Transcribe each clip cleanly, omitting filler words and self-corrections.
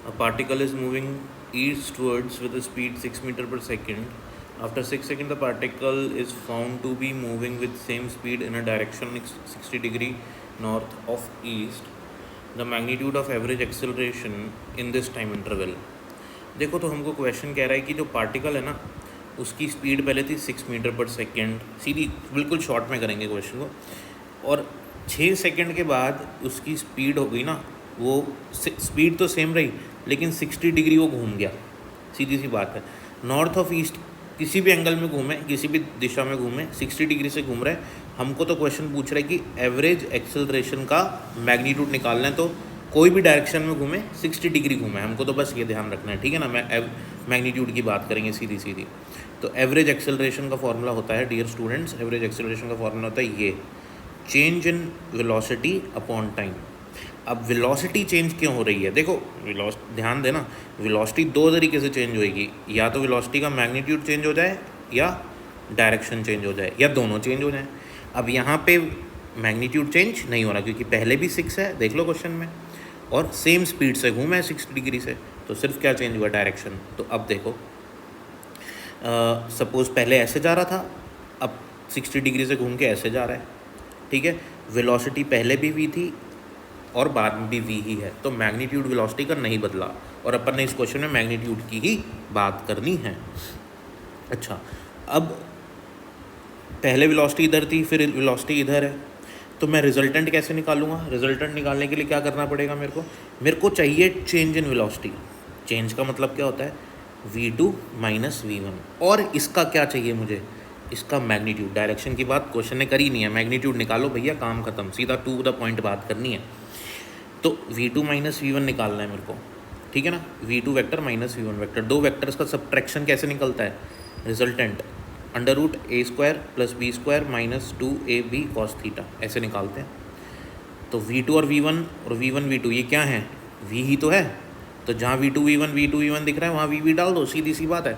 A particle is moving eastwards with a speed 6 meter per second. After 6 seconds, the particle is found to be moving with same speed in a direction 60 degree north of east. The magnitude of average acceleration in this time interval. देखो तो हमको question कह रहा है कि जो particle है ना उसकी स्पीड पहले थी 6 मीटर पर सेकेंड, सीधी बिल्कुल शॉर्ट में करेंगे क्वेश्चन को, और 6 सेकेंड के बाद उसकी स्पीड हो गई ना, वो स्पीड तो सेम रही लेकिन 60 डिग्री वो घूम गया। सीधी सी बात है, नॉर्थ ऑफ ईस्ट किसी भी एंगल में घूमे, किसी भी दिशा में घूमे, 60 डिग्री से घूम रहा है। हमको तो क्वेश्चन पूछ रहा है कि एवरेज एक्सेलरेशन का मैग्नीट्यूड निकालना है, तो कोई भी डायरेक्शन में घूमे 60 डिग्री घूमे, हमको तो बस ये ध्यान रखना है, ठीक है ना। मैग्नीट्यूड की बात करेंगे सीधी सीधी। तो एवरेज एक्सेलरेशन का फॉर्मूला होता है डियर स्टूडेंट्स, एवरेज एक्सेलरेशन का फॉर्मूला होता है ये, change in velocity upon time. अब वेलोसिटी चेंज क्यों हो रही है, देखो ध्यान देना, वेलोसिटी दो तरीके से चेंज होएगी, या तो वेलोसिटी का मैग्नीट्यूड चेंज हो जाए या डायरेक्शन चेंज हो जाए, या दोनों चेंज हो जाए। अब यहाँ पे मैग्नीट्यूड चेंज नहीं हो रहा क्योंकि पहले भी 6 है, देख लो क्वेश्चन में, और सेम स्पीड से घूमा है 60 डिग्री से, तो सिर्फ क्या चेंज हुआ, डायरेक्शन। तो अब देखो सपोज़ पहले ऐसे जा रहा था, अब 60 डिग्री से घूम के ऐसे जा रहा है, ठीक है। वेलोसिटी पहले भी v थी और बाद में भी v ही है, तो मैग्नीट्यूड वेलोसिटी का नहीं बदला, और अपन ने इस क्वेश्चन में मैग्नीट्यूड की ही बात करनी है। अच्छा, अब पहले वेलोसिटी इधर थी, फिर वेलोसिटी इधर है, तो मैं रिजल्टेंट कैसे निकालूंगा। रिजल्टेंट निकालने के लिए क्या करना पड़ेगा मेरे को चाहिए चेंज इन वेलोसिटी। चेंज का मतलब क्या होता है, v2 माइनस v1, और इसका क्या चाहिए मुझे, इसका मैग्नीट्यूड। डायरेक्शन की बात क्वेश्चन ने करी नहीं है, मैग्नीट्यूड निकालो भैया, काम खत्म, सीधा टू द पॉइंट बात करनी है। तो v2 माइनस v1 निकालना है मेरे को, ठीक है ना। v2 vector minus v1 vector, दो वेक्टर्स का सब्ट्रैक्शन कैसे निकलता है, resultant under root a square plus b square minus 2ab cos theta, ऐसे निकालते हैं। तो v2 और v1 और v1 v2 ये क्या है, v ही तो है, तो जहाँ v2 v1 दिख रहा है वहाँ v डाल दो, सीधी सी बात है।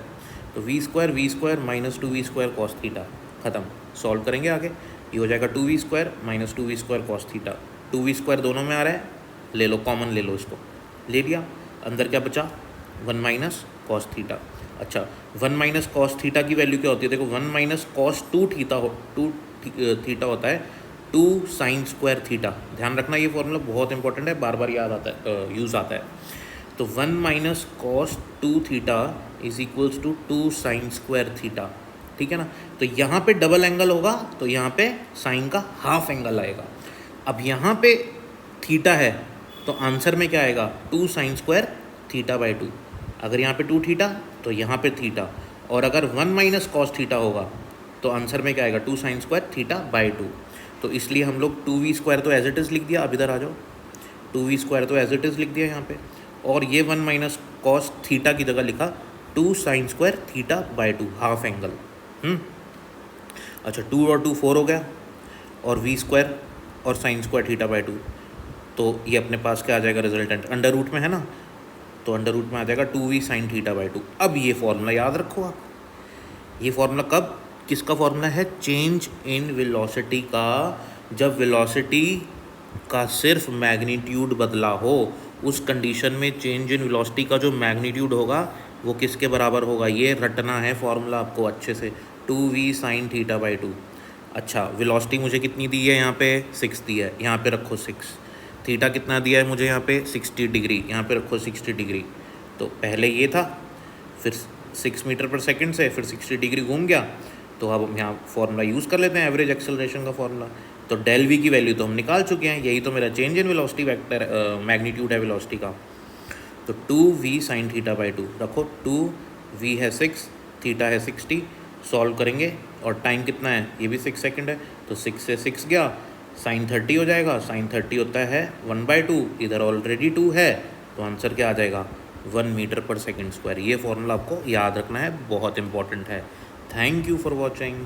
तो v square minus 2v square cos theta, खत्म। सॉल्व करेंगे आगे, ये हो जाएगा 2v square minus 2v square cos theta. 2v square दोनों में आ रहा है, ले लो कॉमन, ले लो इसको, ले लिया, अंदर क्या बचा 1 माइनस कॉस थीटा। अच्छा, 1 माइनस कॉस थीटा की वैल्यू क्या होती है, देखो 1 माइनस कॉस 2 थीटा होता है 2 साइन स्क्वायर थीटा। ध्यान रखना, ये फॉर्मूला बहुत इंपॉर्टेंट है, बार बार याद आता है, यूज़ आता है। तो 1 minus cos 2 theta is equals to 2 sine square theta, ठीक है ना। तो यहाँ पे डबल एंगल होगा, तो यहाँ पे साइन का हाफ एंगल आएगा। अब यहाँ पे थीटा है, तो आंसर में क्या आएगा, 2 साइन स्क्वायर थीटा बाई 2। अगर यहाँ पे 2 थीटा तो यहाँ पे थीटा, और अगर 1 माइनस कॉस थीटा होगा तो आंसर में क्या आएगा, 2 साइन स्क्वायर थीटा बाई 2। तो इसलिए हम लोग 2v स्क्वायर तो एज इट इज़ लिख दिया, अब इधर आ जाओ, 2v स्क्वायर तो एज इट इज़ लिख दिया यहाँ पे, और ये 1 माइनस कॉस थीटा की जगह लिखा 2 sine square theta by 2, half angle. अच्छा, 2 और 2 4 हो गया, और v स्क्वायर और साइन स्क्वायर थीटा बाई 2, तो ये अपने पास क्या आ जाएगा, रिजल्टेंट अंडर रूट में है ना, तो अंडर रूट में आ जाएगा 2v साइन थीटा बाई 2। अब ये फॉर्मूला याद रखो आप, ये फॉर्मूला कब, किसका फॉर्मूला है, चेंज इन वेलोसिटी का। जब वेलोसिटी का सिर्फ मैग्नीट्यूड बदला हो, उस कंडीशन में चेंज इन वेलोसिटी का जो मैग्नीट्यूड होगा वो किसके बराबर होगा, ये रटना है फॉर्मूला आपको अच्छे से, 2v साइन थीटा बाई 2। अच्छा, वेलोसिटी मुझे कितनी दी है, यहाँ पे 6 दी है, यहाँ पे रखो 6। थीटा कितना दिया है मुझे यहाँ पे 60 डिग्री, यहाँ पे रखो 60 डिग्री। तो पहले ये था, फिर 6 मीटर पर सेकंड से फिर 60 डिग्री घूम गया, तो अब हम यहाँ फॉर्मूला यूज़ कर लेते हैं, एवरेज एक्सेलरेशन का फॉर्मूला। तो डेल वी की वैल्यू तो हम निकाल चुके हैं, यही तो मेरा change in velocity vector magnitude है वेलोसिटी का। तो 2v साइन थीटा बाई 2 रखो, 2v है 6, थीटा है 60, सॉल्व करेंगे, और टाइम कितना है, ये भी 6 सेकंड है, तो 6 से 6 गया, साइन 30 हो जाएगा, साइन 30 होता है 1/2, इधर ऑलरेडी 2 है, तो आंसर क्या आ जाएगा, 1 मीटर पर सेकंड स्क्वायर। ये फॉर्मूला आपको याद रखना है, बहुत इंपॉर्टेंट है। Thank you for watching.